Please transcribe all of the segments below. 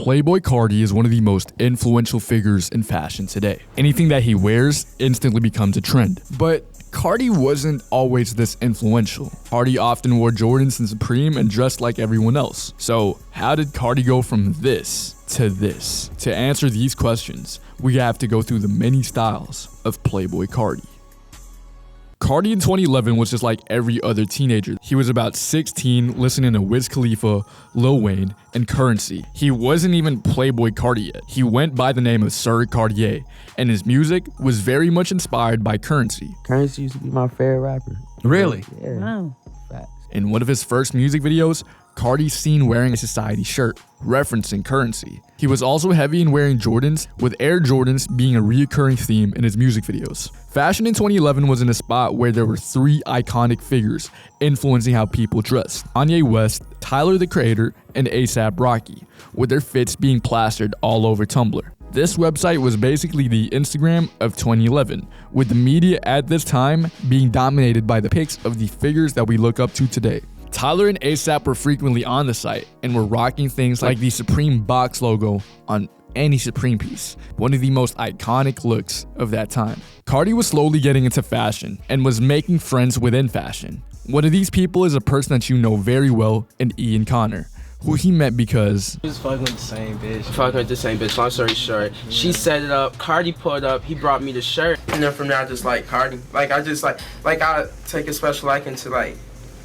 Playboi Carti is one of the most influential figures in fashion today. Anything that he wears instantly becomes a trend. But Carti wasn't always this influential. Carti often wore Jordans and Supreme and dressed like everyone else. So how did Carti go from this to this? To answer these questions, we have to go through the many styles of Playboi Carti. Carti in 2011 was just like every other teenager. He was about 16, listening to Wiz Khalifa, Lil Wayne, and Currency. He wasn't even Playboi Carti yet. He went by the name of Sir Cartier, and his music was very much inspired by Currency. Currency used to be my favorite rapper. Really? Yeah. Wow. Facts. In one of his first music videos, Carti's seen wearing a society shirt, referencing Currency. He was also heavy in wearing Jordans, with Air Jordans being a reoccurring theme in his music videos. Fashion in 2011 was in a spot where there were three iconic figures influencing how people dressed: Kanye West, Tyler the Creator, and A$AP Rocky, with their fits being plastered all over Tumblr. This website was basically the Instagram of 2011, with the media at this time being dominated by the pics of the figures that we look up to today. Tyler and A$AP were frequently on the site and were rocking things like the Supreme box logo on any Supreme piece, one of the most iconic looks of that time. Carti was slowly getting into fashion and was making friends within fashion. One of these people is a person that you know very well in Ian Connor, who he met because he was fucking with the same bitch. Fucking with the same bitch, long story short. Yeah. She set it up, Carti pulled up, he brought me the shirt. And then from there I just like Carti. I take a special liking to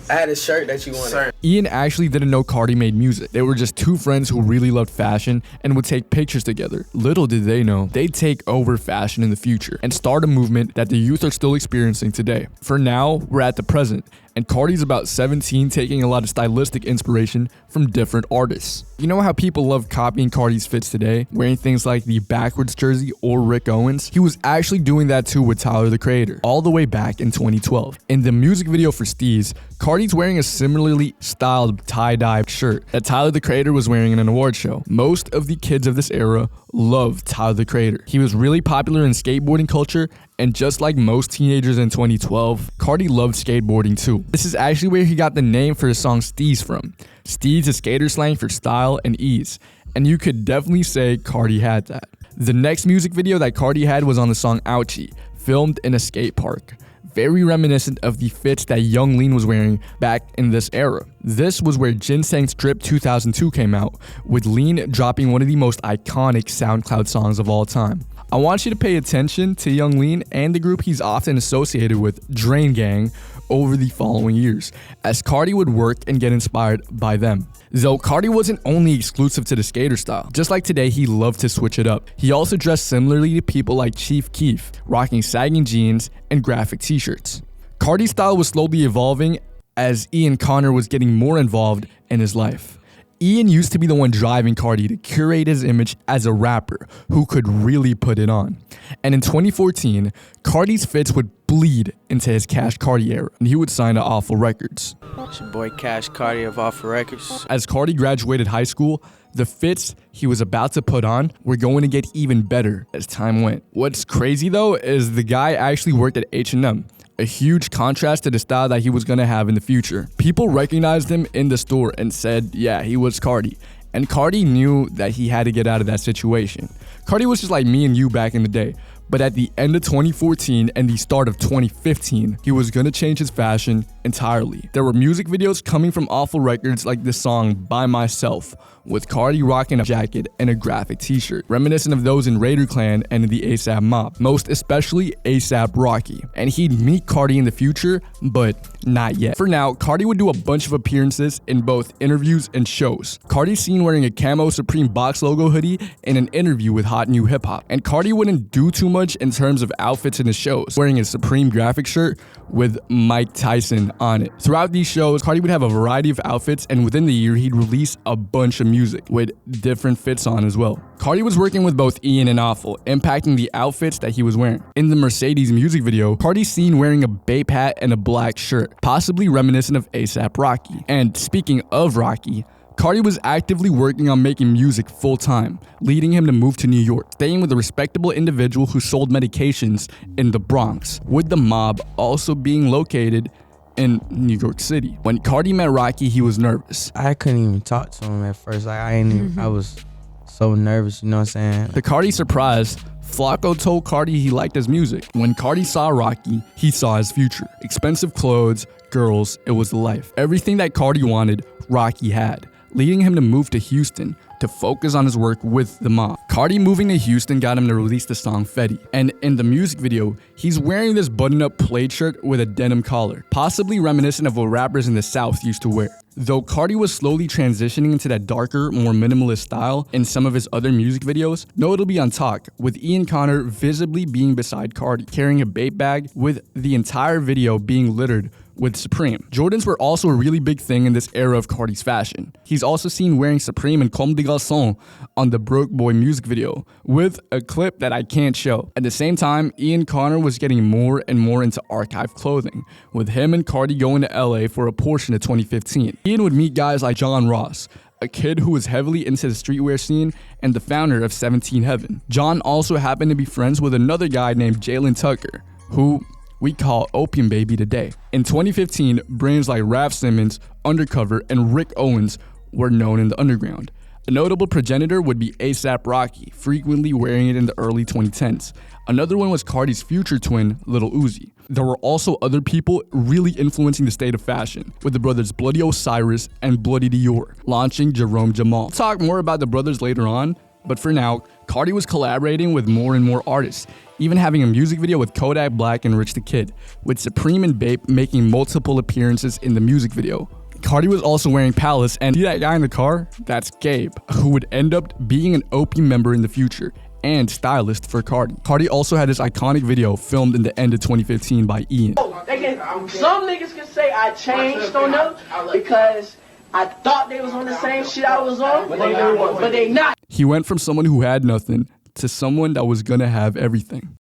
I had a shirt that you wanted. Ian actually didn't know Carti made music. They were just two friends who really loved fashion and would take pictures together. Little did they know, they'd take over fashion in the future and start a movement that the youth are still experiencing today. For now, we're at the present, and Carti's about 17, taking a lot of stylistic inspiration from different artists. You know how people love copying Carti's fits today, wearing things like the backwards jersey or Rick Owens? He was actually doing that too with Tyler the Creator, all the way back in 2012. In the music video for Steez, Carti's wearing a similarly styled tie-dye shirt that Tyler the Creator was wearing in an award show. Most of the kids of this era loved Tyler the Creator. He was really popular in skateboarding culture, and just like most teenagers in 2012, Carti loved skateboarding too. This is actually where he got the name for his song Steez from. Steez is skater slang for style and ease, and you could definitely say Carti had that. The next music video that Carti had was on the song Ouchie, filmed in a skate park. Very reminiscent of the fits that Young Lean was wearing back in this era. This was where Ginseng Strip 2002 came out, with Lean dropping one of the most iconic SoundCloud songs of all time. I want you to pay attention to Young Lean and the group he's often associated with, Drain Gang, over the following years, as Carti would work and get inspired by them. Though Carti wasn't only exclusive to the skater style. Just like today, he loved to switch it up. He also dressed similarly to people like Chief Keef, rocking sagging jeans and graphic t-shirts. Carti's style was slowly evolving as Ian Connor was getting more involved in his life. Ian used to be the one driving Carti to curate his image as a rapper who could really put it on. And in 2014, Carti's fits would bleed into his Cash Carti era, and he would sign to Awful Records. It's your boy Cash Carti of Awful Records. As Carti graduated high school, the fits he was about to put on were going to get even better as time went. What's crazy though is the guy actually worked at H&M. A huge contrast to the style that he was going to have in the future. People recognized him in the store and said, yeah, he was Carti. And Carti knew that he had to get out of that situation. Carti was just like me and you back in the day. But at the end of 2014 and the start of 2015, he was gonna change his fashion entirely. There were music videos coming from Awful Records like this song By Myself, with Carti rocking a jacket and a graphic t-shirt, reminiscent of those in Raider Clan and in the A$AP mob, most especially A$AP Rocky. And he'd meet Carti in the future, but not yet. For now, Carti would do a bunch of appearances in both interviews and shows. Carti's seen wearing a camo Supreme box logo hoodie in an interview with Hot New Hip Hop. And Carti wouldn't do too much in terms of outfits in his shows, wearing a Supreme graphic shirt with Mike Tyson on it. Throughout these shows, Carti would have a variety of outfits, and within the year, he'd release a bunch of music with different fits on as well. Carti was working with both Ian and Awful, impacting the outfits that he was wearing. In the Mercedes music video, Carti's seen wearing a Bape hat and a black shirt, possibly reminiscent of A$AP Rocky. And speaking of Rocky, Carti was actively working on making music full-time, leading him to move to New York, staying with a respectable individual who sold medications in the Bronx, with the mob also being located in New York City. When Carti met Rocky, he was nervous. I couldn't even talk to him at first. I was so nervous, you know what I'm saying? To Carti's surprise, Flacco told Carti he liked his music. When Carti saw Rocky, he saw his future. Expensive clothes, girls, it was life. Everything that Carti wanted, Rocky had, leading him to move to Houston to focus on his work with the mob. Carti moving to Houston got him to release the song Fetty, and in the music video, he's wearing this button-up plaid shirt with a denim collar, possibly reminiscent of what rappers in the South used to wear. Though Carti was slowly transitioning into that darker, more minimalist style in some of his other music videos, notably on Talk, with Ian Connor visibly being beside Carti, carrying a bait bag, with the entire video being littered with Supreme. Jordans were also a really big thing in this era of Carti's fashion. He's also seen wearing Supreme and Comme des Garçons on the Broke Boy music video, with a clip that I can't show. At the same time, Ian Connor was getting more and more into archive clothing, with him and Carti going to LA for a portion of 2015. Ian would meet guys like John Ross, a kid who was heavily into the streetwear scene and the founder of 17 Heaven. John also happened to be friends with another guy named Jalen Tucker, who we call Opium Baby today. In 2015, brands like Raf Simons, Undercover, and Rick Owens were known in the underground. A notable progenitor would be A$AP Rocky, frequently wearing it in the early 2010s. Another one was Carti's future twin, Lil Uzi. There were also other people really influencing the state of fashion, with the brothers Bloody Osiris and Bloody Dior launching Jerome Jamal. We'll talk more about the brothers later on, but for now, Carti was collaborating with more and more artists, even having a music video with Kodak Black and Rich the Kid, with Supreme and Bape making multiple appearances in the music video. Carti was also wearing Palace, and see that guy in the car? That's Gabe, who would end up being an Opium member in the future and stylist for Carti. Carti also had this iconic video filmed in the end of 2015 by Ian. Some niggas can say I changed on them because I thought they was on the same shit I was on, but they not. He went from someone who had nothing to someone that was gonna have everything.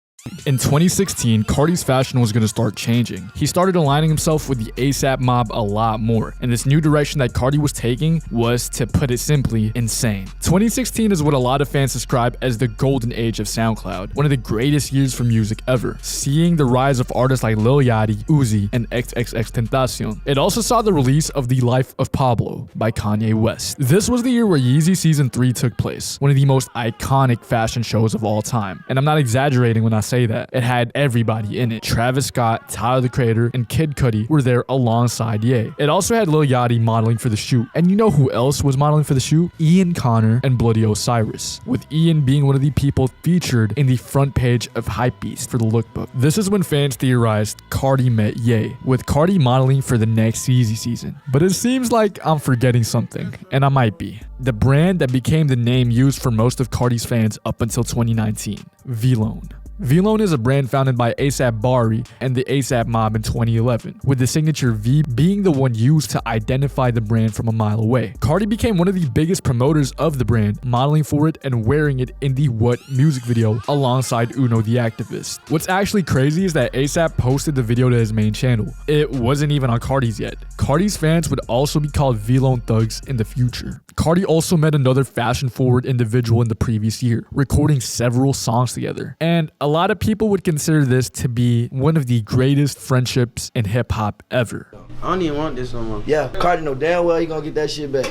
In 2016, Carti's fashion was going to start changing. He started aligning himself with the A$AP mob a lot more, and this new direction that Carti was taking was, to put it simply, insane. 2016 is what a lot of fans describe as the golden age of SoundCloud, one of the greatest years for music ever, seeing the rise of artists like Lil Yachty, Uzi, and XXXTentacion. It also saw the release of The Life of Pablo by Kanye West. This was the year where Yeezy Season 3 took place, one of the most iconic fashion shows of all time, and I'm not exaggerating when I say that. It had everybody in it. Travis Scott, Tyler the Creator, and Kid Cudi were there alongside Ye. It also had Lil Yachty modeling for the shoot. And you know who else was modeling for the shoot? Ian Connor and Bloody Osiris, with Ian being one of the people featured in the front page of Hypebeast for the lookbook. This is when fans theorized Carti met Ye, with Carti modeling for the next Yeezy season. But it seems like I'm forgetting something, and I might be. The brand that became the name used for most of Carti's fans up until 2019, VLONE. VLONE is a brand founded by A$AP Bari and the A$AP mob in 2011, with the signature V being the one used to identify the brand from a mile away. Carti became one of the biggest promoters of the brand, modeling for it and wearing it in the What music video alongside Uno the Activist. What's actually crazy is that A$AP posted the video to his main channel. It wasn't even on Carti's yet. Carti's fans would also be called VLONE thugs in the future. Carti also met another fashion-forward individual in the previous year, recording several songs together. And a lot of people would consider this to be one of the greatest friendships in hip-hop ever. I don't even want this no more. Yeah, Carti know damn well he gonna get that shit back.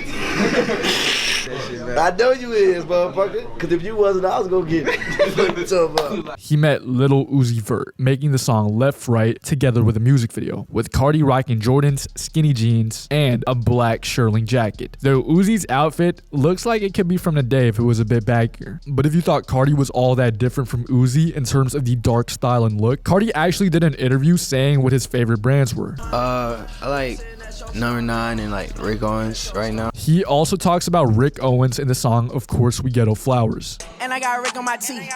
I know you is, motherfucker. Cause if you wasn't, I was gonna get it. He met Lil Uzi Vert, making the song Left Right together with a music video, with Carti rocking Jordans, skinny jeans, and a black shearling jacket. Though Uzi's outfit looks like it could be from the day if it was a bit baggier. But if you thought Carti was all that different from Uzi in terms of the dark style and look, Carti actually did an interview saying what his favorite brands were. I like Number 9 and like Rick Owens right now. He also talks about Rick Owens in the song Of Course We Ghetto Flowers. And I got Rick on my teeth,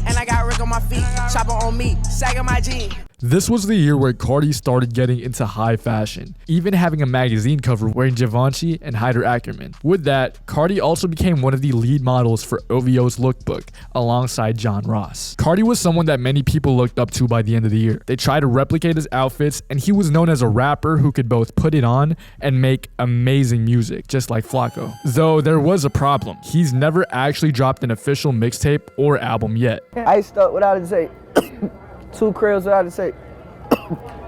and I got Rick on my feet, chopper on me, sagging my jeans. This was the year where Carti started getting into high fashion, even having a magazine cover wearing Givenchy and Hyder Ackerman. With that, Carti also became one of the lead models for OVO's lookbook, alongside John Ross. Carti was someone that many people looked up to by the end of the year. They tried to replicate his outfits, and he was known as a rapper who could both put it on and make amazing music, just like Flacco. Though there was a problem. He's never actually dropped an official mixtape or album yet. Iced up without a tape. 2 cribs without a tape.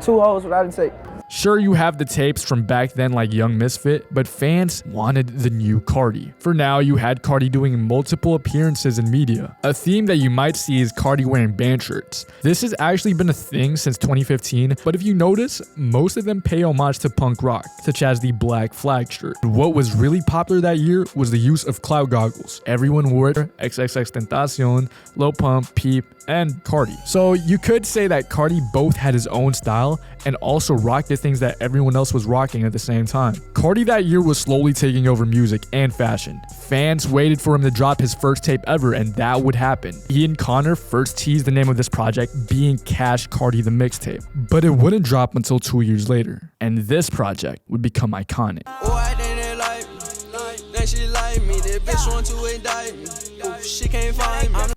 2 hoes without a tape. Sure, you have the tapes from back then like Young Misfit, but fans wanted the new Carti. For now, you had Carti doing multiple appearances in media. A theme that you might see is Carti wearing band shirts. This has actually been a thing since 2015, but if you notice, most of them pay homage to punk rock, such as the Black Flag shirt. What was really popular that year was the use of cloud goggles. Everyone wore it, XXXTentacion, Lil Pump, Peep, and Carti. So you could say that Carti both had his own style and also rocked the things that everyone else was rocking at the same time. Carti that year was slowly taking over music and fashion. Fans waited for him to drop his first tape ever, and that would happen. He and Connor first teased the name of this project being Cash Carti the Mixtape, but it wouldn't drop until 2 years later, and this project would become iconic.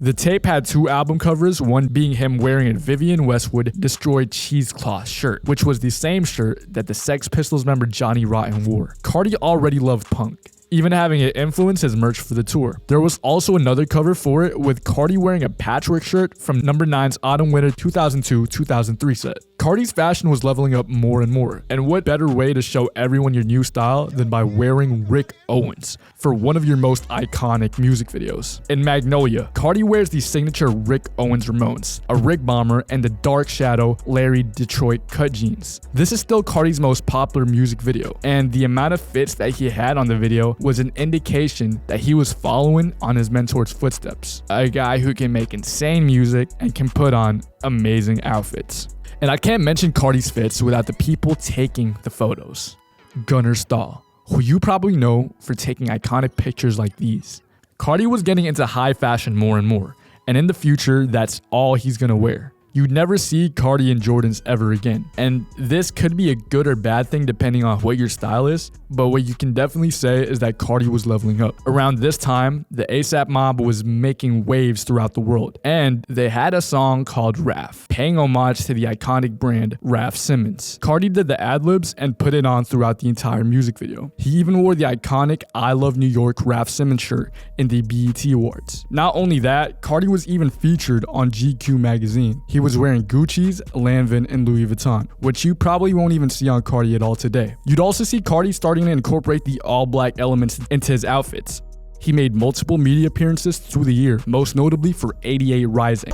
The tape had 2 album covers, one being him wearing a Vivienne Westwood destroyed cheesecloth shirt, which was the same shirt that the Sex Pistols member Johnny Rotten wore. Carti already loved punk, even having it influence his merch for the tour. There was also another cover for it with Carti wearing a patchwork shirt from No. 9's Autumn-Winter 2002-2003 set. Carti's fashion was leveling up more and more, and what better way to show everyone your new style than by wearing Rick Owens for one of your most iconic music videos. In Magnolia, Carti wears the signature Rick Owens Ramones, a Rick bomber, and the Dark Shadow Larry Detroit cut jeans. This is still Carti's most popular music video, and the amount of fits that he had on the video was an indication that he was following on his mentor's footsteps, a guy who can make insane music and can put on amazing outfits. And I can't mention Carti's fits without the people taking the photos. Gunnar Stahl, who you probably know for taking iconic pictures like these. Carti was getting into high fashion more and more, and in the future, that's all he's gonna wear. You'd never see Carti and Jordans ever again. And this could be a good or bad thing depending on what your style is, but what you can definitely say is that Carti was leveling up. Around this time, the ASAP mob was making waves throughout the world, and they had a song called Raph, paying homage to the iconic brand Raph Simmons. Carti did the ad-libs and put it on throughout the entire music video. He even wore the iconic I Love New York Raph Simmons shirt in the BET Awards. Not only that, Carti was even featured on GQ magazine. He was wearing Gucci's, Lanvin, and Louis Vuitton, which you probably won't even see on Carti at all today. You'd also see Carti starting to incorporate the all-black elements into his outfits. He made multiple media appearances through the year, most notably for 88 Rising.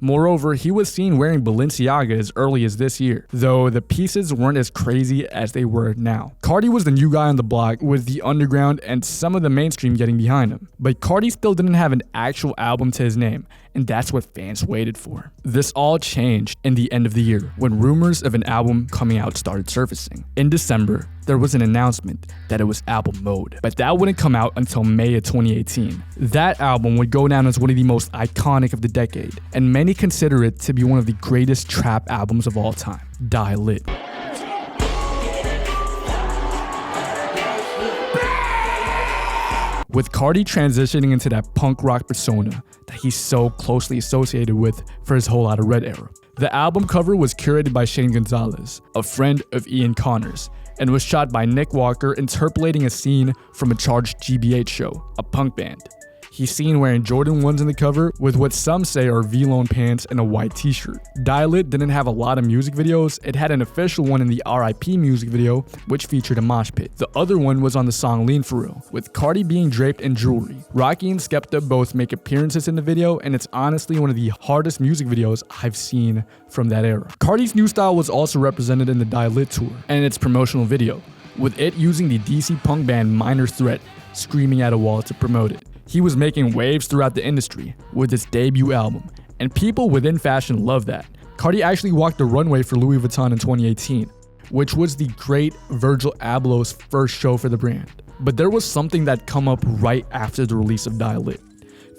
Moreover, he was seen wearing Balenciaga as early as this year, though the pieces weren't as crazy as they were now. Carti was the new guy on the block, with the underground and some of the mainstream getting behind him. But Carti still didn't have an actual album to his name, and that's what fans waited for. This all changed in the end of the year, when rumors of an album coming out started surfacing. In December, there was an announcement that it was album mode, but that wouldn't come out until May of 2018. That album would go down as one of the most iconic of the decade, and many consider it to be one of the greatest trap albums of all time, Die Lit. With Carti transitioning into that punk rock persona that he's so closely associated with for his Whole Lotta Red era. The album cover was curated by Shane Gonzalez, a friend of Ian Connor's, and was shot by Nick Walker interpolating a scene from a Charged GBH show, a punk band. He's seen wearing Jordan 1s in the cover with what some say are V-Lone pants and a white t-shirt. Die Lit didn't have a lot of music videos. It had an official one in the R.I.P. music video, which featured a mosh pit. The other one was on the song Lean For Real, with Carti being draped in jewelry. Rocky and Skepta both make appearances in the video, and it's honestly one of the hardest music videos I've seen from that era. Carti's new style was also represented in the Die Lit tour and its promotional video, with it using the DC punk band Minor Threat screaming at a wall to promote it. He was making waves throughout the industry with his debut album, and people within fashion love that. Carti actually walked the runway for Louis Vuitton in 2018, which was the great Virgil Abloh's first show for the brand. But there was something that come up right after the release of Die Lit.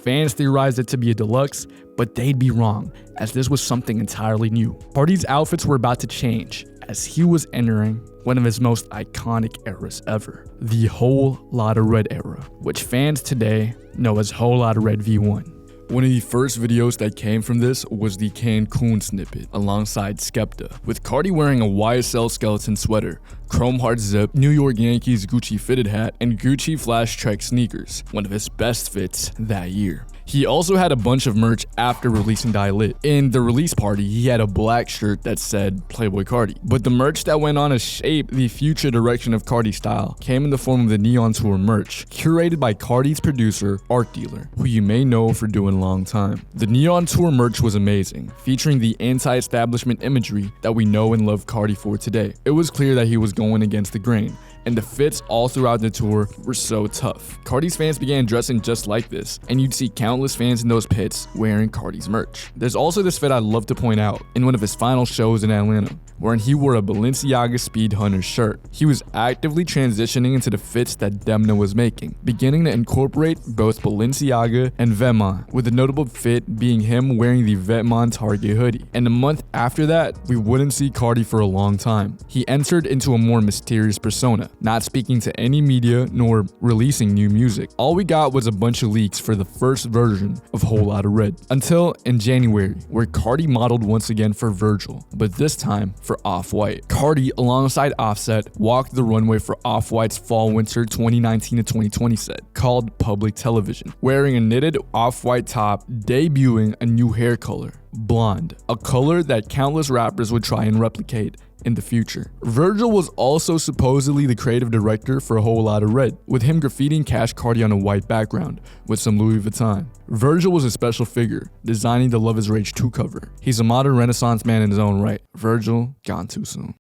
Fans theorized it to be a deluxe, but they'd be wrong, as this was something entirely new. Carti's outfits were about to change, as he was entering one of his most iconic eras ever, the Whole Lotta Red era, which fans today know as Whole Lotta Red V1. One of the first videos that came from this was the Cancun snippet alongside Skepta, with Carti wearing a YSL skeleton sweater, chrome heart zip, New York Yankees Gucci fitted hat, and Gucci Flash Trek sneakers, one of his best fits that year. He also had a bunch of merch after releasing Die Lit. In the release party, he had a black shirt that said Playboi Carti. But the merch that went on to shape the future direction of Carti's style came in the form of the Neon Tour merch, curated by Carti's producer, Art Dealer, who you may know for doing Long Time. The Neon Tour merch was amazing, featuring the anti-establishment imagery that we know and love Carti for today. It was clear that he was going against the grain, and the fits all throughout the tour were so tough. Carti's fans began dressing just like this, and you'd see countless fans in those pits wearing Carti's merch. There's also this fit I'd love to point out in one of his final shows in Atlanta, wherein he wore a Balenciaga Speed Hunter shirt. He was actively transitioning into the fits that Demna was making, beginning to incorporate both Balenciaga and Vetements, with the notable fit being him wearing the Vetements Target hoodie. And a month after that, we wouldn't see Carti for a long time. He entered into a more mysterious persona, not speaking to any media nor releasing new music. All we got was a bunch of leaks for the first version of Whole Lotta Red, until in January, where Carti modeled once again for Virgil, but this time for Off-White. Carti, alongside Offset, walked the runway for Off-White's Fall/Winter 2019 to 2020 set, called Public Television, wearing a knitted Off-White top, debuting a new hair color, blonde, a color that countless rappers would try and replicate in the future. Virgil was also supposedly the creative director for A Whole Lotta Red, with him graffitiing Cash Carti on a white background with some Louis Vuitton. Virgil was a special figure, designing the Love Is Rage 2 cover. He's a modern Renaissance man in his own right. Virgil, gone too soon.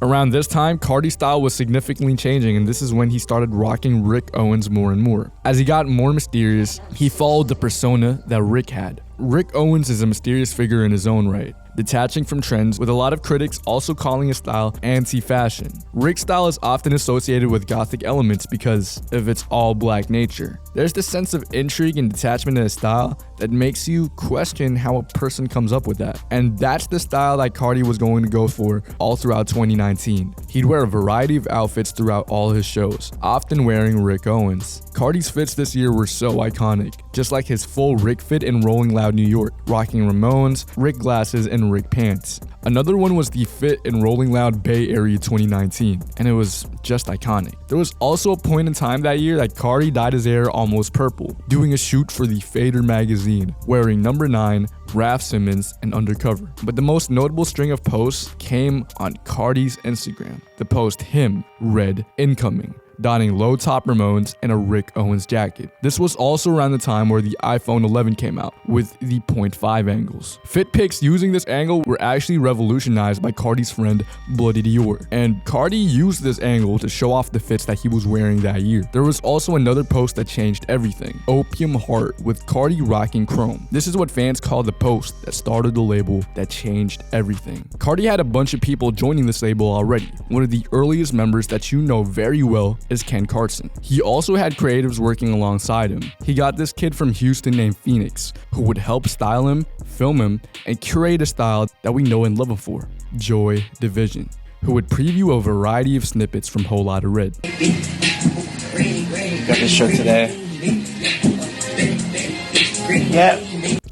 Around this time, Carti's style was significantly changing, and this is when he started rocking Rick Owens more and more. As he got more mysterious, he followed the persona that Rick had. Rick Owens is a mysterious figure in his own right, detaching from trends, with a lot of critics also calling his style anti-fashion. Rick's style is often associated with gothic elements because of its all-black nature. There's this sense of intrigue and detachment in his style that makes you question how a person comes up with that. And that's the style that Carti was going to go for all throughout 2019. He'd wear a variety of outfits throughout all his shows, often wearing Rick Owens. Carti's fits this year were so iconic, just like his full Rick fit in Rolling Loud New York, rocking Ramones, Rick glasses, and Rick pants. Another one was the fit in Rolling Loud Bay Area 2019, and it was just iconic. There was also a point in time that year that Carti dyed his hair almost purple, doing a shoot for the Fader magazine, wearing number 9, Raf Simons, and Undercover. But the most notable string of posts came on Carti's Instagram. The post him read incoming, donning low top Ramones and a Rick Owens jacket. This was also around the time where the iPhone 11 came out with the 0.5 angles. Fit pics using this angle were actually revolutionized by Carti's friend Bloody Dior, and Carti used this angle to show off the fits that he was wearing that year. There was also another post that changed everything, Opium Heart, with Carti rocking chrome. This is what fans call the post that started the label that changed everything. Carti had a bunch of people joining this label already. One of the earliest members that you know very well is Ken Carson. He also had creatives working alongside him. He got this kid from Houston named Phoenix, who would help style him, film him, and curate a style that we know and love him for, Joy Division, who would preview a variety of snippets from Whole Lotta Red. Got this shirt today. Yeah.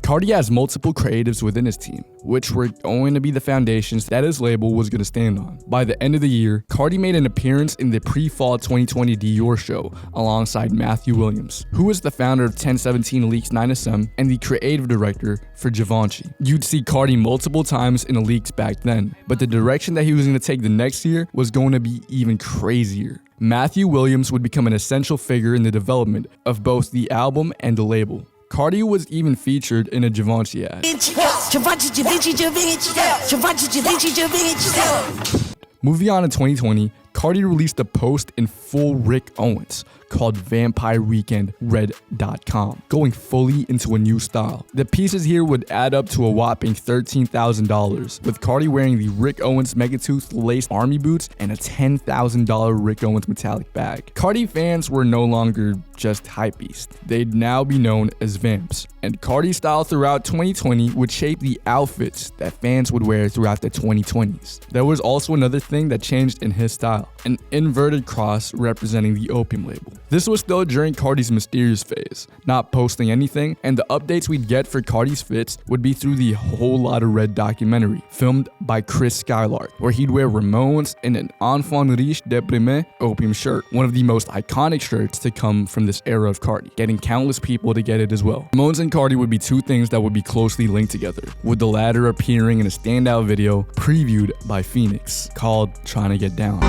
Carti has multiple creatives within his team, which were going to be the foundations that his label was going to stand on. By the end of the year, Carti made an appearance in the pre-fall 2020 Dior show alongside Matthew Williams, who is the founder of 1017 Leaks 9SM and the creative director for Givenchy. You'd see Carti multiple times in the leaks back then, but the direction that he was going to take the next year was going to be even crazier. Matthew Williams would become an essential figure in the development of both the album and the label. Carti was even featured in a Givenchy ad. Moving on in 2020, Carti released a post in full Rick Owens called VampireWeekendRed.com, going fully into a new style. The pieces here would add up to a whopping $13,000, with Carti wearing the Rick Owens Megatooth laced army boots and a $10,000 Rick Owens metallic bag. Carti fans were no longer just hypebeasts. They'd now be known as Vamps. And Carti's style throughout 2020 would shape the outfits that fans would wear throughout the 2020s. There was also another thing that changed in his style, an inverted cross representing the Opium label. world. This was still during Carti's mysterious phase, not posting anything, and the updates we'd get for Carti's fits would be through the Whole Lotta Red documentary, filmed by Chris Skylark, where he'd wear Ramones in an enfant riche déprimé opium shirt, one of the most iconic shirts to come from this era of Carti, getting countless people to get it as well. Ramones and Carti would be two things that would be closely linked together, with the latter appearing in a standout video previewed by Phoenix called Trying to Get Down.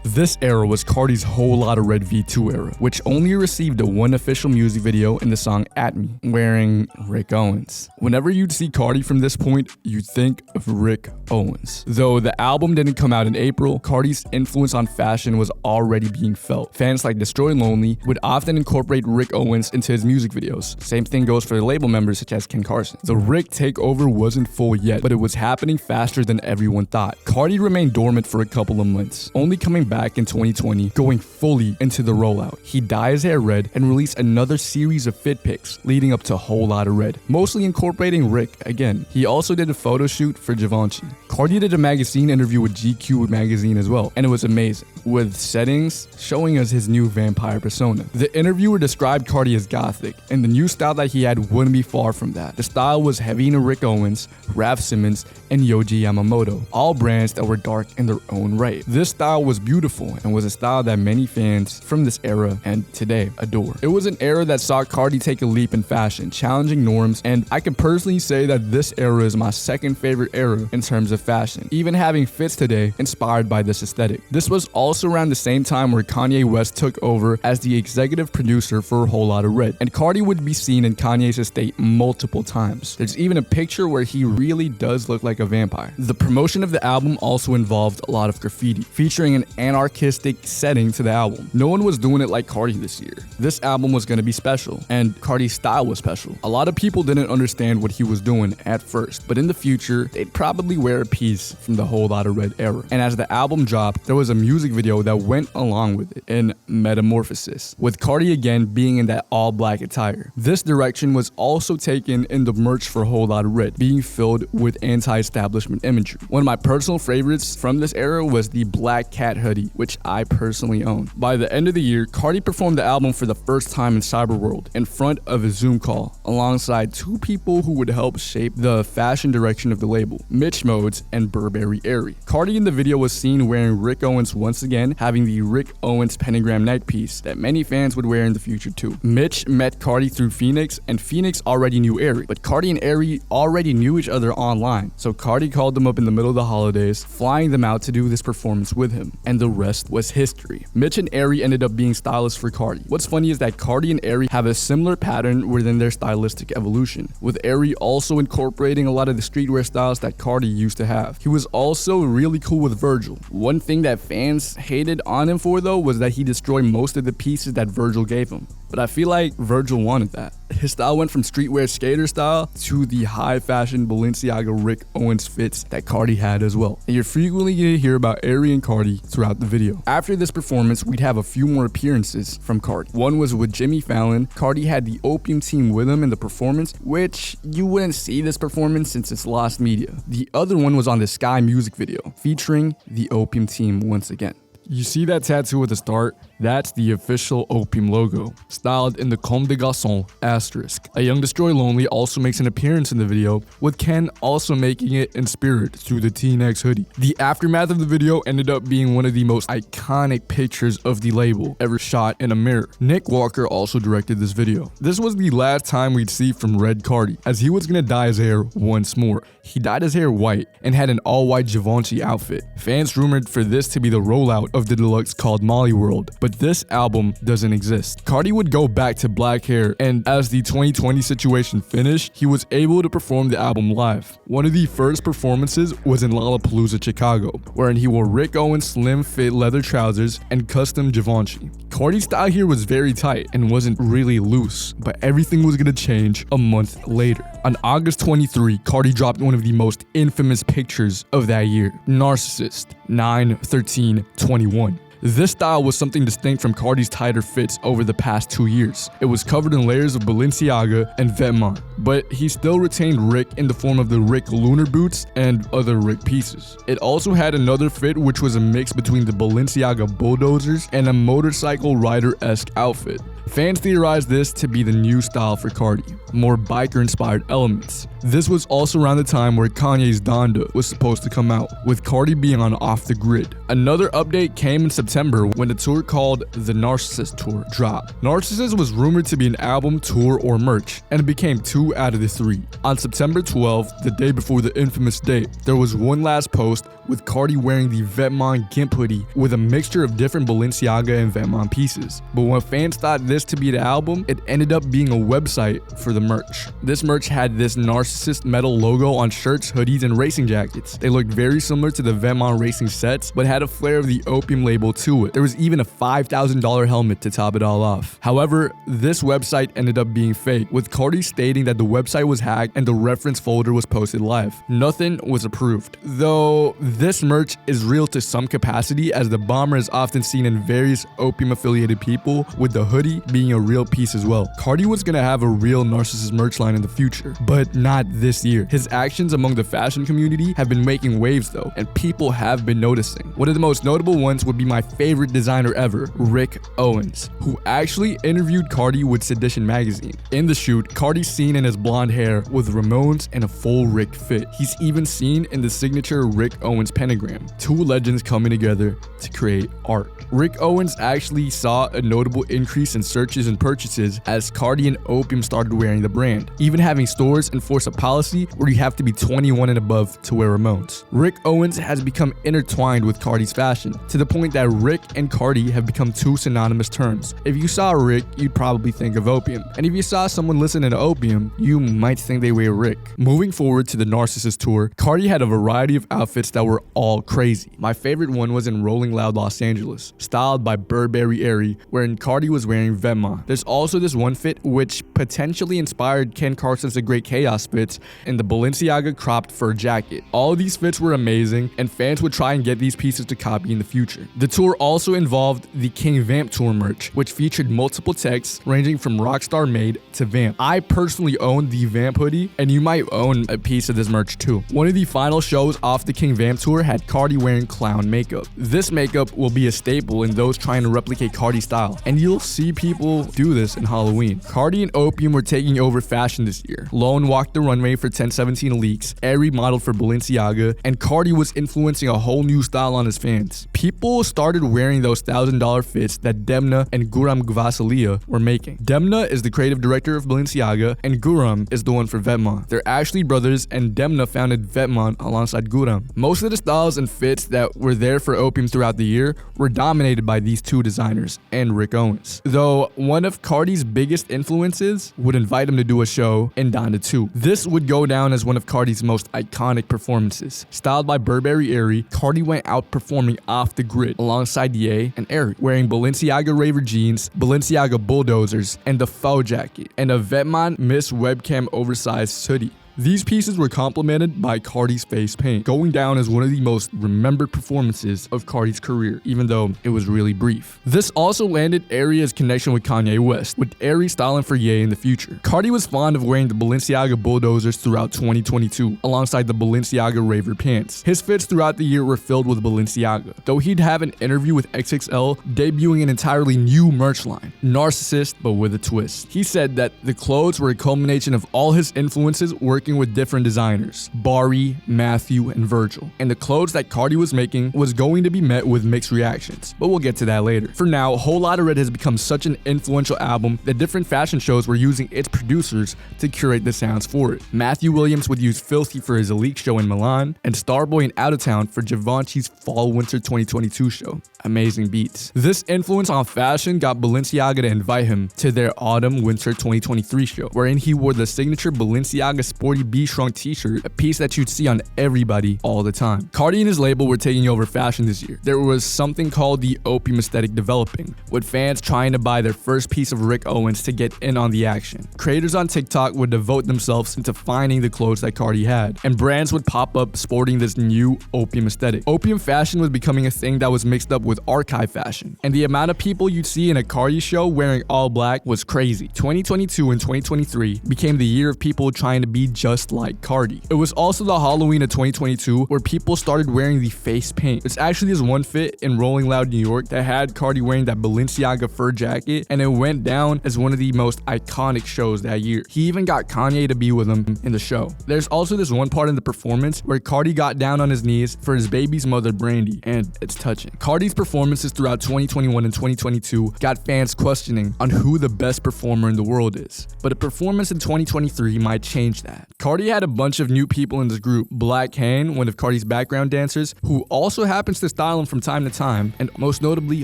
This era was Carti's Whole Lotta Red V2 era, which only received one official music video in the song At Me, wearing Rick Owens. Whenever you'd see Carti from this point, you'd think of Rick Owens. Though the album didn't come out in April, Carti's influence on fashion was already being felt. Fans like Destroy Lonely would often incorporate Rick Owens into his music videos. Same thing goes for the label members such as Ken Carson. The Rick takeover wasn't full yet, but it was happening faster than everyone thought. Carti remained dormant for a couple of months, only coming back in 2020, going fully into the rollout. He dyed his hair red and released another series of fit pics leading up to Whole Lotta Red, mostly incorporating Rick again. He also did a photo shoot for Givenchy. Carti did a magazine interview with GQ magazine as well, and it was amazing, with settings showing us his new vampire persona. The interviewer described Carti as gothic, and the new style that he had wouldn't be far from that. The style was heavy into Rick Owens, Raf Simons, and Yohji Yamamoto, all brands that were dark in their own right. This style was beautiful and was a style that many fans from this era and today adore. It was an era that saw Carti take a leap in fashion, challenging norms, and I can personally say that this era is my second favorite era in terms of fashion, even having fits today inspired by this aesthetic. This was also around the same time where Kanye West took over as the executive producer for Whole Lotta Red, and Carti would be seen in Kanye's estate multiple times. There's even a picture where he really does look like a vampire. The promotion of the album also involved a lot of graffiti, featuring an anarchistic setting to the album. No one was doing it like Carti this year. This album was going to be special, and Carti's style was special. A lot of people didn't understand what he was doing at first, but in the future, they'd probably wear a piece from the Whole Lotta Red era. And as the album dropped, there was a music video that went along with it in Metamorphosis, with Carti again being in that all-black attire. This direction was also taken in the merch for Whole Lotta Red, being filled with anti-establishment imagery. One of my personal favorites from this era was the Black Cat hoodie, which I personally own. By the end of the year, Carti performed the album for the first time in Cyberworld in front of a Zoom call, alongside two people who would help shape the fashion direction of the label, Mitch Modes and Burberry Airy. Carti in the video was seen wearing Rick Owens once again, having the Rick Owens pentagram neck piece that many fans would wear in the future too. Mitch met Carti through Phoenix, and Phoenix already knew Airy, but Carti and Airy already knew each other online, so Carti called them up in the middle of the holidays, flying them out to do this performance with him, and the rest was history. Mitch and Airy ended up being stylists for Carti. What's funny is that Carti and Airy have a similar pattern within their stylistic evolution, with Airy also incorporating a lot of the streetwear styles that Carti used to have. He was also really cool with Virgil. One thing that fans hated on him for though was that he destroyed most of the pieces that Virgil gave him. But I feel like Virgil wanted that. His style went from streetwear skater style to the high fashion Balenciaga Rick Owens fits that Carti had as well. And you're frequently going to hear about Airy and Carti throughout the video. After this performance, we'd have a few more appearances from Carti. One was with Jimmy Fallon. Carti had the Opium team with him in the performance, which you wouldn't see this performance since it's lost media. The other one was on the Sky music video, featuring the Opium team once again. You see that tattoo at the start? That's the official Opium logo, styled in the Comme des Garçons asterisk. A Young Destroy Lonely also makes an appearance in the video, with Ken also making it in spirit through the T-Nex hoodie. The aftermath of the video ended up being one of the most iconic pictures of the label ever shot in a mirror. Nick Walker also directed this video. This was the last time we'd see from Red Carti, as he was gonna dye his hair once more. He dyed his hair white and had an all-white Givenchy outfit. Fans rumored for this to be the rollout of the deluxe called Molly World, but this album doesn't exist. Carti would go back to black hair, and as the 2020 situation finished, he was able to perform the album live. One of the first performances was in Lollapalooza, Chicago, wherein he wore Rick Owens slim fit leather trousers and custom Givenchy. Carti's style here was very tight and wasn't really loose, but everything was gonna change a month later. On August 23, Carti dropped one of the most infamous pictures of that year, Narcissist, 9/13/21. This style was something distinct from Carti's tighter fits over the past 2 years. It was covered in layers of Balenciaga and Vetements, but he still retained Rick in the form of the Rick Lunar boots and other Rick pieces. It also had another fit which was a mix between the Balenciaga bulldozers and a motorcycle rider-esque outfit. Fans theorized this to be the new style for Carti, more biker-inspired elements. This was also around the time where Kanye's Donda was supposed to come out, with Carti being on Off the Grid. Another update came in September when the tour called the Narcissist Tour dropped. Narcissist was rumored to be an album, tour, or merch, and it became 2 out of the 3. On September 12th, the day before the infamous date, there was one last post with Carti wearing the Vetements Gimp hoodie with a mixture of different Balenciaga and Vetements pieces. But when fans thought this to be the album, it ended up being a website for the merch. This merch had this Narcissist metal logo on shirts, hoodies, and racing jackets. They looked very similar to the Vetements racing sets, but had a flair of the Opium label to it. There was even a $5,000 helmet to top it all off. However, this website ended up being fake, with Carti stating that the website was hacked and the reference folder was posted live. Nothing was approved. Though this merch is real to some capacity, as the bomber is often seen in various Opium affiliated people, with the hoodie being a real piece as well. Carti was gonna have a real Narcissist merch line in the future, but not this year. His actions among the fashion community have been making waves though, and people have been noticing. One of the most notable ones would be my favorite designer ever, Rick Owens, who actually interviewed Carti with Sedition magazine. In the shoot, Carti's seen in his blonde hair with Ramones and a full Rick fit. He's even seen in the signature Rick Owens pentagram, 2 legends coming together to create art. Rick Owens actually saw a notable increase in searches and purchases as Carti and Opium started wearing the brand, even having stores enforce a policy where you have to be 21 and above to wear Ramones. Rick Owens has become intertwined with Carti's fashion, to the point that Rick and Carti have become 2 synonymous terms. If you saw Rick, you'd probably think of Opium, and if you saw someone listening to Opium, you might think they wear Rick. Moving forward to the Narcissist Tour, Carti had a variety of outfits that were all crazy. My favorite one was in Rolling Loud Los Angeles, styled by Burberry Airy, wherein Carti was wearing Vetements. There's also this one fit which potentially inspired Ken Carson's The Great Chaos fits in the Balenciaga cropped fur jacket. All these fits were amazing, and fans would try and get these pieces to copy in the future. The tour also involved the King Vamp tour merch, which featured multiple texts ranging from Rockstar Made to Vamp. I personally own the Vamp hoodie, and you might own a piece of this merch too. One of the final shows off the King Vamp tour had Carti wearing clown makeup. This makeup will be a staple in those trying to replicate Carti's style, and you'll see people do this in Halloween. Carti and Opium were taking over fashion this year. Lone walked the runway for 1017 Leaks, Airy modeled for Balenciaga, and Carti was influencing a whole new style on his fans. People started wearing those $1,000 fits that Demna and Guram Gvasalia were making. Demna is the creative director of Balenciaga, and Guram is the one for Vetements. They're actually brothers, and Demna founded Vetements alongside Guram. Most of the styles and fits that were there for Opium throughout the year were dominated by these 2 designers and Rick Owens. Though one of Carti's biggest influences would invite him to do a show in Donda 2. This would go down as one of Carti's most iconic performances. Styled by Burberry Airy, Carti went out performing Off the Grid alongside Ye and Airy, wearing Balenciaga Raver jeans, Balenciaga bulldozers, and the faux jacket, and a Vetements Miss Webcam oversized hoodie. These pieces were complemented by Carti's face paint, going down as one of the most remembered performances of Carti's career, even though it was really brief. This also landed Airy's connection with Kanye West, with Airy styling for Ye in the future. Carti was fond of wearing the Balenciaga bulldozers throughout 2022, alongside the Balenciaga Raver pants. His fits throughout the year were filled with Balenciaga, though he'd have an interview with XXL debuting an entirely new merch line, Narcissist, but with a twist. He said that the clothes were a culmination of all his influences working with different designers, Bari, Matthew, and Virgil, and the clothes that Carti was making was going to be met with mixed reactions, but we'll get to that later. For now, Whole Lotta Red has become such an influential album that different fashion shows were using its producers to curate the sounds for it. Matthew Williams would use Filthy for his Elite show in Milan, and Starboy and Out of Town for Givenchy's Fall/Winter 2022 show. Amazing beats. This influence on fashion got Balenciaga to invite him to their Autumn/Winter 2023 show, wherein he wore the signature Balenciaga sport 40B shrunk t-shirt, a piece that you'd see on everybody all the time. Carti and his label were taking over fashion this year. There was something called the opium aesthetic developing, with fans trying to buy their first piece of Rick Owens to get in on the action. Creators on TikTok would devote themselves into finding the clothes that Carti had, and brands would pop up sporting this new opium aesthetic. Opium fashion was becoming a thing that was mixed up with archive fashion, and the amount of people you'd see in a Carti show wearing all black was crazy. 2022 and 2023 became the year of people trying to be just like Carti. It was also the Halloween of 2022 where people started wearing the face paint. It's actually this one fit in Rolling Loud, New York that had Carti wearing that Balenciaga fur jacket, and it went down as one of the most iconic shows that year. He even got Kanye to be with him in the show. There's also this one part in the performance where Carti got down on his knees for his baby's mother, Brandy, and it's touching. Carti's performances throughout 2021 and 2022 got fans questioning on who the best performer in the world is, but a performance in 2023 might change that. Carti had a bunch of new people in this group. Black Kane, one of Carti's background dancers, who also happens to style him from time to time, and most notably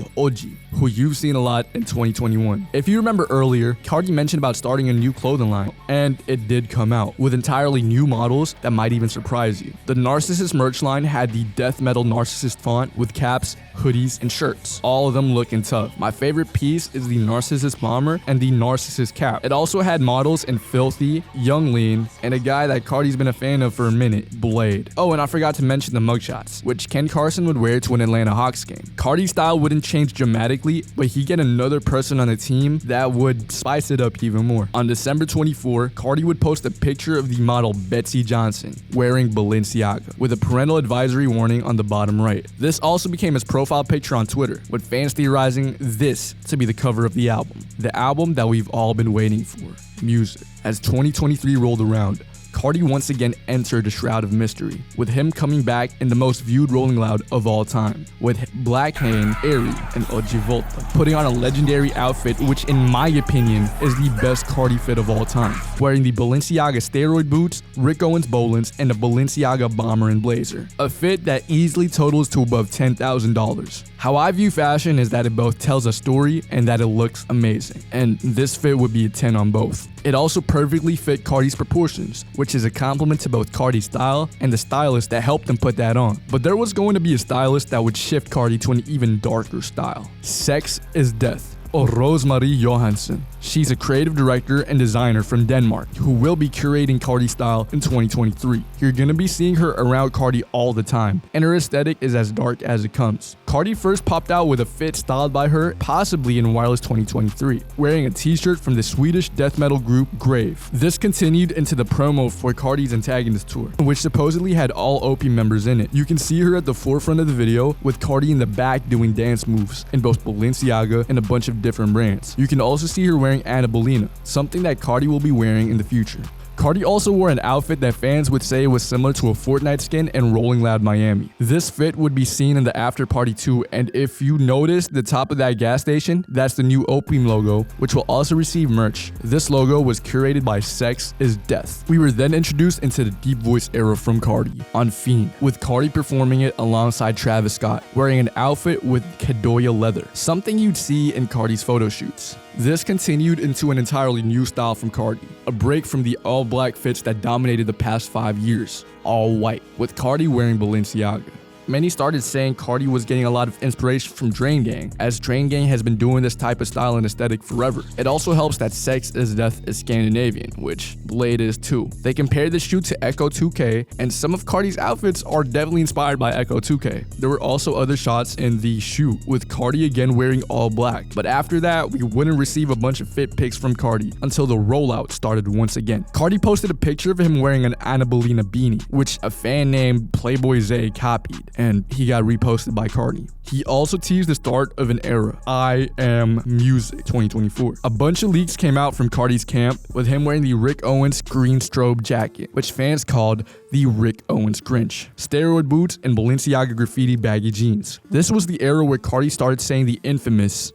GOTCHU, who you've seen a lot in 2021. If you remember earlier, Carti mentioned about starting a new clothing line, and it did come out with entirely new models that might even surprise you. The Narcissist merch line had the death metal Narcissist font with caps, hoodies, and shirts, all of them looking tough. My favorite piece is the Narcissist bomber and the Narcissist cap. It also had models in Filthy, Young Lean, and a guy that Carti's been a fan of for a minute, Blade. Oh, and I forgot to mention the mugshots, which Ken Carson would wear to an Atlanta Hawks game. Carti's style wouldn't change dramatically, but he'd get another person on the team that would spice it up even more. On December 24, Carti would post a picture of the model Betsy Johnson wearing Balenciaga, with a parental advisory warning on the bottom right. This also became his profile picture on Twitter, with fans theorizing this to be the cover of the album that we've all been waiting for, Music. As 2023 rolled around, Carti once again entered a shroud of mystery, with him coming back in the most viewed Rolling Loud of all time, with Black Kane, Airy, and Oggi Volta, putting on a legendary outfit which in my opinion is the best Carti fit of all time, wearing the Balenciaga steroid boots, Rick Owens Bolins, and a Balenciaga bomber and blazer, a fit that easily totals to above $10,000. How I view fashion is that it both tells a story and that it looks amazing, and this fit would be a 10 on both. It also perfectly fit Carti's proportions, which is a compliment to both Carti's style and the stylist that helped him put that on. But there was going to be a stylist that would shift Carti to an even darker style. Sex is Death, or Rosemarie Johansson. She's a creative director and designer from Denmark who will be curating Carti's style in 2023. You're gonna be seeing her around Carti all the time, and her aesthetic is as dark as it comes. Carti first popped out with a fit styled by her, possibly in Wireless 2023, wearing a t-shirt from the Swedish death metal group Grave. This continued into the promo for Carti's Antagonist tour, which supposedly had all Opium members in it. You can see her at the forefront of the video, with Carti in the back doing dance moves in both Balenciaga and a bunch of different brands. You can also see her wearing Anna Bolena, something that Carti will be wearing in the future. Carti also wore an outfit that fans would say was similar to a Fortnite skin in Rolling Loud Miami. This fit would be seen in the after party too, and if you notice the top of that gas station, that's the new Opium logo, which will also receive merch. This logo was curated by Sex is Death. We were then introduced into the deep voice era from Carti on Fiend, with Carti performing it alongside Travis Scott, wearing an outfit with Kedoya leather, something you'd see in Carti's photo shoots. This continued into an entirely new style from Carti, a break from the all-black fits that dominated the past 5 years, all white, with Carti wearing Balenciaga. Many started saying Carti was getting a lot of inspiration from Drain Gang, as Drain Gang has been doing this type of style and aesthetic forever. It also helps that Sex is Death is Scandinavian, which Blade is too. They compared the shoot to Echo 2K, and some of Carti's outfits are definitely inspired by Echo 2K. There were also other shots in the shoot, with Carti again wearing all black, but after that, we wouldn't receive a bunch of fit pics from Carti until the rollout started once again. Carti posted a picture of him wearing an Anna Bolena beanie, which a fan named Playboi Zay copied, and he got reposted by Carti. He also teased the start of an era, I Am Music 2024. A bunch of leaks came out from Carti's camp, with him wearing the Rick Owens green strobe jacket, which fans called the Rick Owens Grinch, steroid boots, and Balenciaga graffiti baggy jeans. This was the era where Carti started saying the infamous.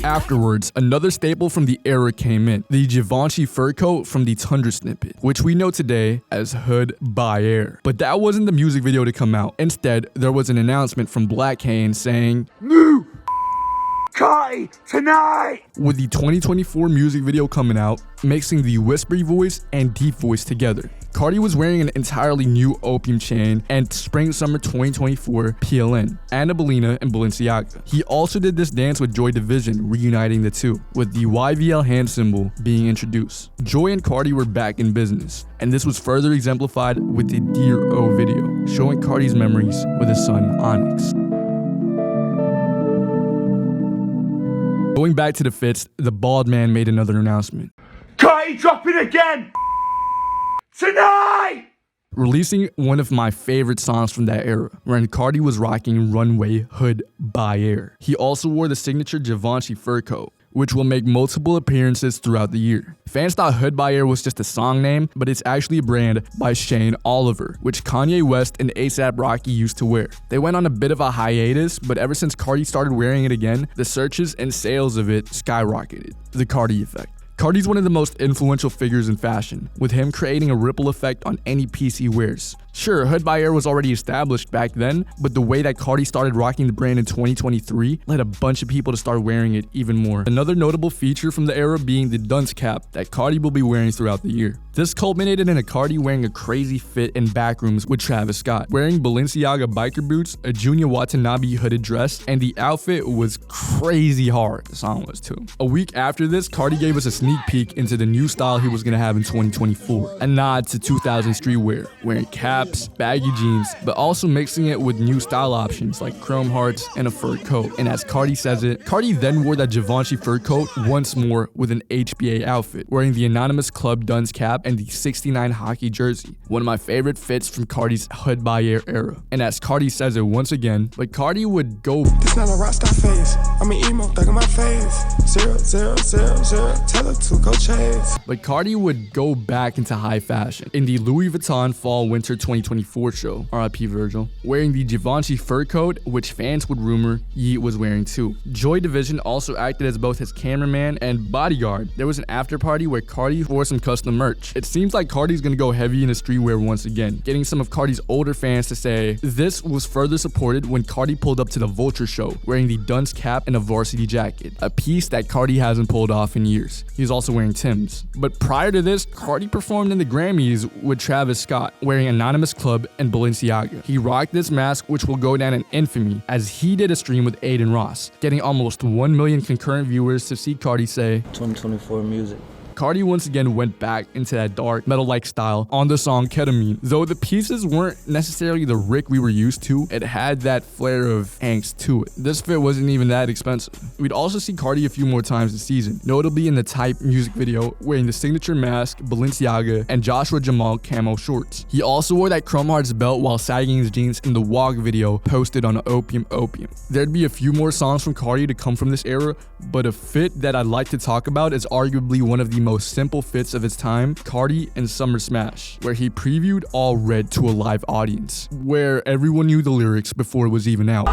Afterwards, another staple from the era came in, the Givenchy fur coat from the Tundra snippet, which we know today as Hood by Air. But that wasn't the music video to come out. Instead, there was an announcement from Black Kane saying, "New Carti tonight!" With the 2024 music video coming out, mixing the whispery voice and deep voice together. Carti was wearing an entirely new Opium chain and spring-summer 2024 PLN, Anna Bolena and Balenciaga. He also did this dance with Joy Division, reuniting the two, with the YVL hand symbol being introduced. Joy and Carti were back in business, and this was further exemplified with the Dear O video, showing Carti's memories with his son Onyx. Going back to the fits, the bald man made another announcement. Carti dropping again! Tonight! Releasing one of my favorite songs from that era, when Carti was rocking Runway Hood by Air. He also wore the signature Givenchy fur coat, which will make multiple appearances throughout the year. Fans thought Hood by Air was just a song name, but it's actually a brand by Shane Oliver, which Kanye West and A$AP Rocky used to wear. They went on a bit of a hiatus, but ever since Carti started wearing it again, the searches and sales of it skyrocketed. The Carti effect. Carti's one of the most influential figures in fashion, with him creating a ripple effect on any piece he wears. Sure, Hood by Air was already established back then, but the way that Carti started rocking the brand in 2023 led a bunch of people to start wearing it even more. Another notable feature from the era being the dunce cap that Carti will be wearing throughout the year. This culminated in a Carti wearing a crazy fit in Backrooms with Travis Scott, wearing Balenciaga biker boots, a Junya Watanabe hooded dress, and the outfit was crazy hard. The song was too. A week after this, Carti gave us a sneak peek into the new style he was gonna have in 2024. A nod to 2000 streetwear, wearing caps, baggy jeans, but also mixing it with new style options like chrome hearts and a fur coat. And as Carti says it, Carti then wore that Givenchy fur coat once more with an HBA outfit, wearing the anonymous club dunce cap and the 69 hockey jersey. One of my favorite fits from Carti's Hood by Air era. And as Carti says it once again, but Carti would go. This not a rock star face. I'm an emo thug in my face. 0, 0, 0, 0. Tell her to go chase. But Carti would go back into high fashion in the Louis Vuitton Fall Winter 2024 show, RIP Virgil, wearing the Givenchy fur coat, which fans would rumor Yeet was wearing too. Joy Division also acted as both his cameraman and bodyguard. There was an after party where Carti wore some custom merch. It seems like Carti's gonna go heavy in the streetwear once again, getting some of Carti's older fans to say this was further supported when Carti pulled up to the Vulture show, wearing the dunce cap and a varsity jacket, a piece that Carti hasn't pulled off in years. He was also wearing Timbs. But prior to this, Carti performed in the Grammys with Travis Scott, wearing Anonymous Club and Balenciaga. He rocked this mask, which will go down in infamy, as he did a stream with Aiden Ross, getting almost 1 million concurrent viewers to see Carti say 2024 music. Carti once again went back into that dark, metal-like style on the song Ketamine. Though the pieces weren't necessarily the Rick we were used to, it had that flair of angst to it. This fit wasn't even that expensive. We'd also see Carti a few more times this season, notably in the Type music video, wearing the signature mask, Balenciaga, and Joshua Jamal camo shorts. He also wore that Chrome Hearts belt while sagging his jeans in the Walk video posted on Opium. There'd be a few more songs from Carti to come from this era, but a fit that I'd like to talk about is arguably one of the most simple fits of its time, Carti and Summer Smash, where he previewed All Red to a live audience, where everyone knew the lyrics before it was even out.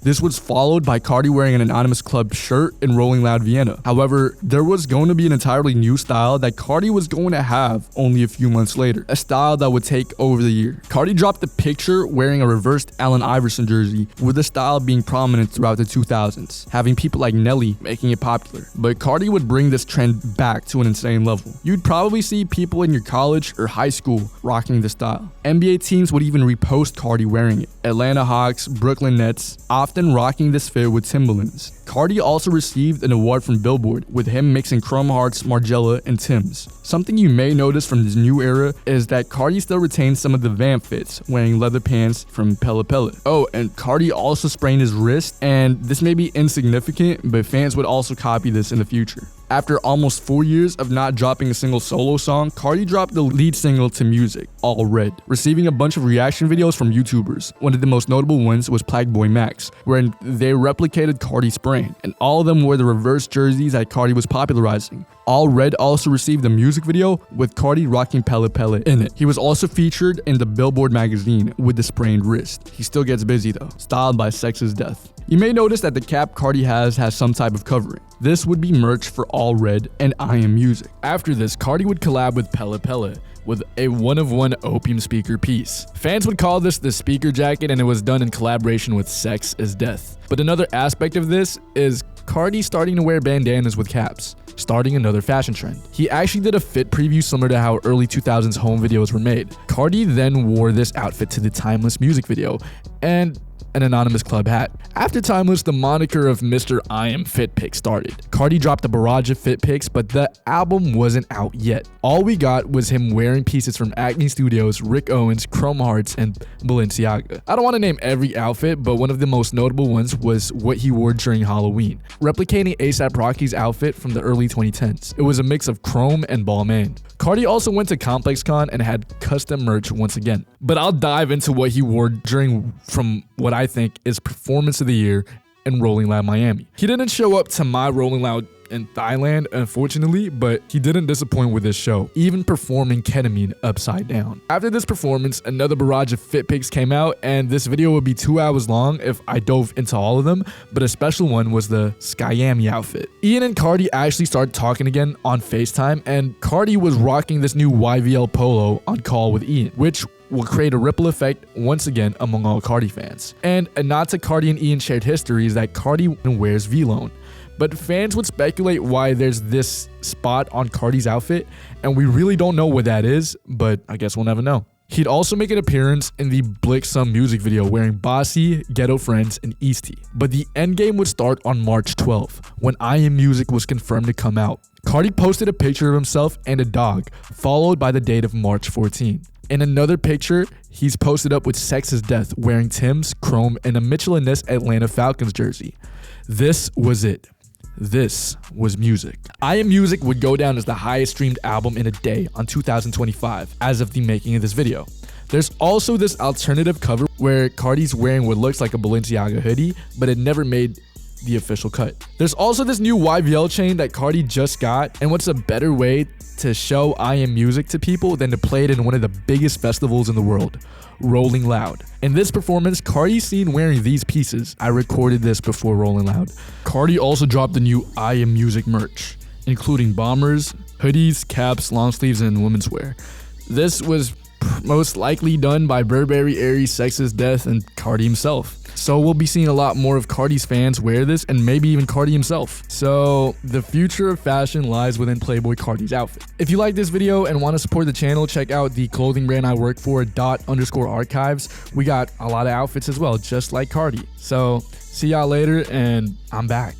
This was followed by Carti wearing an Anonymous Club shirt and Rolling Loud Vienna. However, there was going to be an entirely new style that Carti was going to have only a few months later, a style that would take over the year. Carti dropped the picture wearing a reversed Allen Iverson jersey, with the style being prominent throughout the 2000s, having people like Nelly making it popular. But Carti would bring this trend back to an insane level. You'd probably see people in your college or high school rocking the style. NBA teams would even repost Carti wearing it. Atlanta Hawks, Brooklyn Nets, often rocking this fit with Timberlands. Carti also received an award from Billboard, with him mixing Chrome Hearts, Margiela, and Timbs. Something you may notice from this new era is that Carti still retains some of the vamp fits, wearing leather pants from Pelle Pelle. Oh, and Carti also sprained his wrist, and this may be insignificant, but fans would also copy this in the future. After almost 4 years of not dropping a single solo song, Carti dropped the lead single to Music, All Red, receiving a bunch of reaction videos from YouTubers. One of the most notable ones was Playboi Max, wherein they replicated Carti's brand, and all of them wore the reverse jerseys that Carti was popularizing. All Red also received a music video with Carti rocking Pelle Pelle in it. He was also featured in the Billboard magazine with the sprained wrist. He still gets busy though, styled by Sex is Death. You may notice that the cap Carti has some type of covering. This would be merch for All Red and I Am Music. After this, Carti would collab with Pelle Pelle, with a one-of-one opium speaker piece. Fans would call this the speaker jacket, and it was done in collaboration with Sex is Death. But another aspect of this is Carti starting to wear bandanas with caps, starting another fashion trend. He actually did a fit preview similar to how early 2000s home videos were made. Carti then wore this outfit to the Timeless music video, and an anonymous club hat. After Timeless, the moniker of Mr. I Am Fit Pics started. Carti dropped a barrage of fit pics, but the album wasn't out yet. All we got was him wearing pieces from Acme Studios, Rick Owens, Chrome Hearts, and Balenciaga. I don't want to name every outfit, but one of the most notable ones was what he wore during Halloween, replicating A$AP Rocky's outfit from the early 2010s. It was a mix of chrome and Balmain. Carti also went to ComplexCon and had custom merch once again. But I'll dive into what he wore during, from what I think is Performance of the Year in Rolling Loud Miami. He didn't show up to my Rolling Loud in Thailand, unfortunately, but he didn't disappoint with this show, even performing Ketamine upside down. After this performance, another barrage of fit pics came out, and this video would be 2 hours long if I dove into all of them, but a special one was the Skyami outfit. Ian and Carti actually started talking again on FaceTime, and Carti was rocking this new YVL polo on call with Ian, which will create a ripple effect once again among all Carti fans. And a nod to Carti and Ian shared history is that Carti wears V-Lone. But fans would speculate why there's this spot on Carti's outfit, and we really don't know what that is, but I guess we'll never know. He'd also make an appearance in the Blick Some music video wearing Bossy, Ghetto Friends, and Eastie. But the endgame would start on March 12th, when I Am Music was confirmed to come out. Carti posted a picture of himself and a dog, followed by the date of March 14. In another picture, he's posted up with Sex is Death, wearing Tim's, Chrome, and a Mitchell & Ness Atlanta Falcons jersey. This was it. This was music. I Am Music would go down as the highest streamed album in a day on 2025 as of the making of this video. There's also this alternative cover where Carti's wearing what looks like a Balenciaga hoodie, but it never made the official cut. There's also this new YVL chain that Carti just got, and what's a better way to show I Am Music to people than to play it in one of the biggest festivals in the world, Rolling Loud. In this performance, Carti's seen wearing these pieces. I recorded this before Rolling Loud. Carti also dropped the new I Am Music merch, including bombers, hoodies, caps, long sleeves, and women's wear. This was most likely done by Burberry, Aries, Sex is Death, and Carti himself. So we'll be seeing a lot more of Carti's fans wear this, and maybe even Carti himself. So the future of fashion lies within Playboi Carti's outfit. If you like this video and want to support the channel, check out the clothing brand I work for, _archives. We got a lot of outfits as well, just like Carti. So see y'all later, and I'm back.